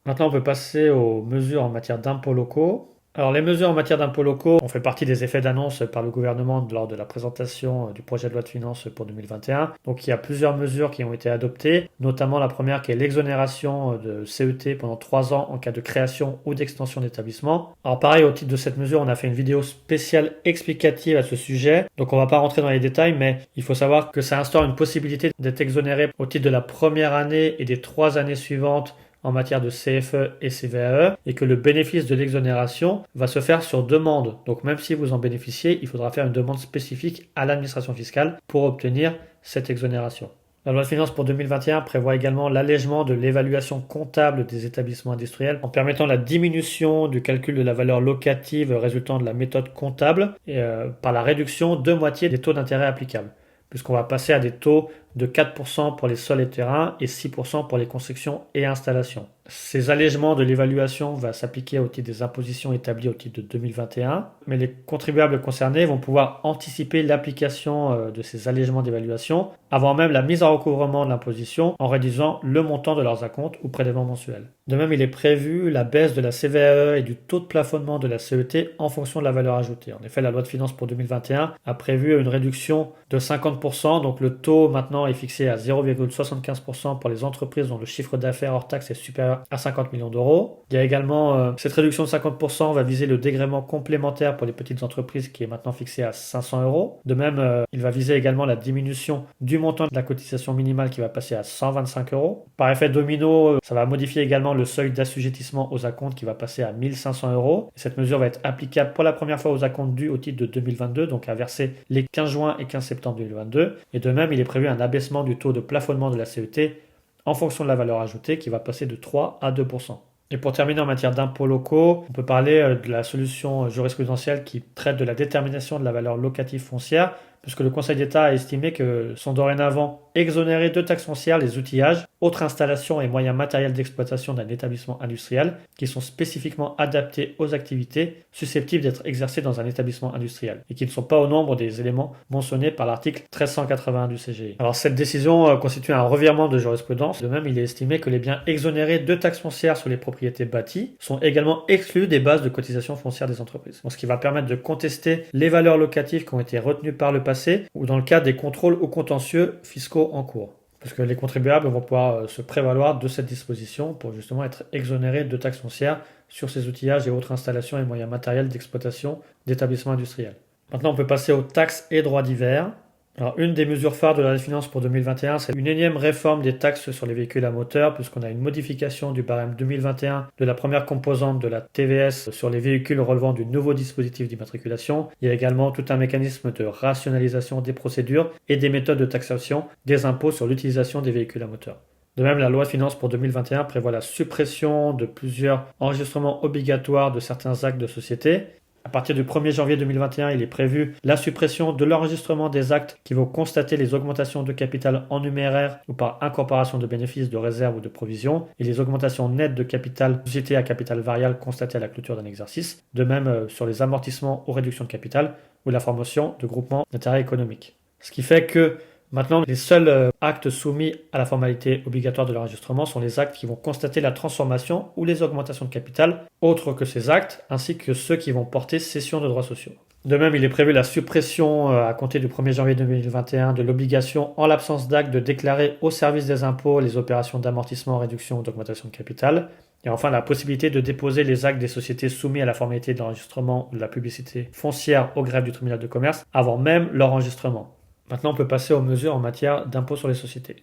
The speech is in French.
Maintenant, on peut passer aux mesures en matière d'impôts locaux. Alors, les mesures en matière d'impôts locaux ont fait partie des effets d'annonce par le gouvernement lors de la présentation du projet de loi de finances pour 2021. Donc, il y a plusieurs mesures qui ont été adoptées, notamment la première qui est l'exonération de CET pendant 3 ans en cas de création ou d'extension d'établissement. Alors, pareil, au titre de cette mesure, on a fait une vidéo spéciale explicative à ce sujet. Donc, on ne va pas rentrer dans les détails, mais il faut savoir que ça instaure une possibilité d'être exonéré au titre de la première année et des 3 années suivantes en matière de CFE et CVAE et que le bénéfice de l'exonération va se faire sur demande. Donc même si vous en bénéficiez, il faudra faire une demande spécifique à l'administration fiscale pour obtenir cette exonération. La loi de finances pour 2021 prévoit également l'allègement de l'évaluation comptable des établissements industriels en permettant la diminution du calcul de la valeur locative résultant de la méthode comptable et, par la réduction de moitié des taux d'intérêt applicables, puisqu'on va passer à des taux de 4% pour les sols et terrains et 6% pour les constructions et installations. Ces allègements de l'évaluation vont s'appliquer au titre des impositions établies au titre de 2021, mais les contribuables concernés vont pouvoir anticiper l'application de ces allègements d'évaluation avant même la mise en recouvrement de l'imposition en réduisant le montant de leurs acomptes ou prélèvements mensuels. De même, il est prévu la baisse de la CVAE et du taux de plafonnement de la CET en fonction de la valeur ajoutée. En effet, la loi de finances pour 2021 a prévu une réduction de 50%, donc le taux maintenant est fixé à 0,75% pour les entreprises dont le chiffre d'affaires hors taxe est supérieur à 50 millions d'euros. Il y a également cette réduction de 50% va viser le dégrèvement complémentaire pour les petites entreprises qui est maintenant fixé à 500 euros. De même, il va viser également la diminution du montant de la cotisation minimale qui va passer à 125 euros. Par effet domino, ça va modifier également le seuil d'assujettissement aux acomptes qui va passer à 1500 euros. Cette mesure va être applicable pour la première fois aux acomptes dus au titre de 2022, donc à verser les 15 juin et 15 septembre 2022. Et de même, il est prévu un abaissement du taux de plafonnement de la CET en fonction de la valeur ajoutée qui va passer de 3 à 2%. Et pour terminer en matière d'impôts locaux, on peut parler de la solution jurisprudentielle qui traite de la détermination de la valeur locative foncière, puisque le Conseil d'État a estimé que sont dorénavant exonérés de taxes foncières les outillages, autres installations et moyens matériels d'exploitation d'un établissement industriel qui sont spécifiquement adaptés aux activités susceptibles d'être exercées dans un établissement industriel et qui ne sont pas au nombre des éléments mentionnés par l'article 1381 du CGI. Alors cette décision constitue un revirement de jurisprudence. De même, il est estimé que les biens exonérés de taxes foncières sur les propriétés bâties sont également exclus des bases de cotisation foncière des entreprises. Ce qui va permettre de contester les valeurs locatives qui ont été retenues par le passé ou dans le cadre des contrôles ou contentieux fiscaux en cours. Parce que les contribuables vont pouvoir se prévaloir de cette disposition pour justement être exonérés de taxes foncières sur ces outillages et autres installations et moyens matériels d'exploitation d'établissements industriels. Maintenant, on peut passer aux taxes et droits divers. Alors, une des mesures phares de la loi de finances pour 2021, c'est une énième réforme des taxes sur les véhicules à moteur, puisqu'on a une modification du barème 2021 de la première composante de la TVS sur les véhicules relevant du nouveau dispositif d'immatriculation. Il y a également tout un mécanisme de rationalisation des procédures et des méthodes de taxation des impôts sur l'utilisation des véhicules à moteur. De même, la loi de finances pour 2021 prévoit la suppression de plusieurs enregistrements obligatoires de certains actes de société. À partir du 1er janvier 2021, il est prévu la suppression de l'enregistrement des actes qui vont constater les augmentations de capital en numéraire ou par incorporation de bénéfices, de réserves ou de provisions et les augmentations nettes de capital société à capital variable constatées à la clôture d'un exercice. De même sur les amortissements ou réductions de capital ou la formation de groupements d'intérêt économique. Ce qui fait que maintenant, les seuls actes soumis à la formalité obligatoire de l'enregistrement sont les actes qui vont constater la transformation ou les augmentations de capital, autres que ces actes, ainsi que ceux qui vont porter cession de droits sociaux. De même, il est prévu la suppression à compter du 1er janvier 2021 de l'obligation, en l'absence d'actes, de déclarer au service des impôts les opérations d'amortissement, réduction ou d'augmentation de capital. Et enfin, la possibilité de déposer les actes des sociétés soumis à la formalité de l'enregistrement ou de la publicité foncière au greffe du tribunal de commerce avant même leur enregistrement. Maintenant, on peut passer aux mesures en matière d'impôt sur les sociétés.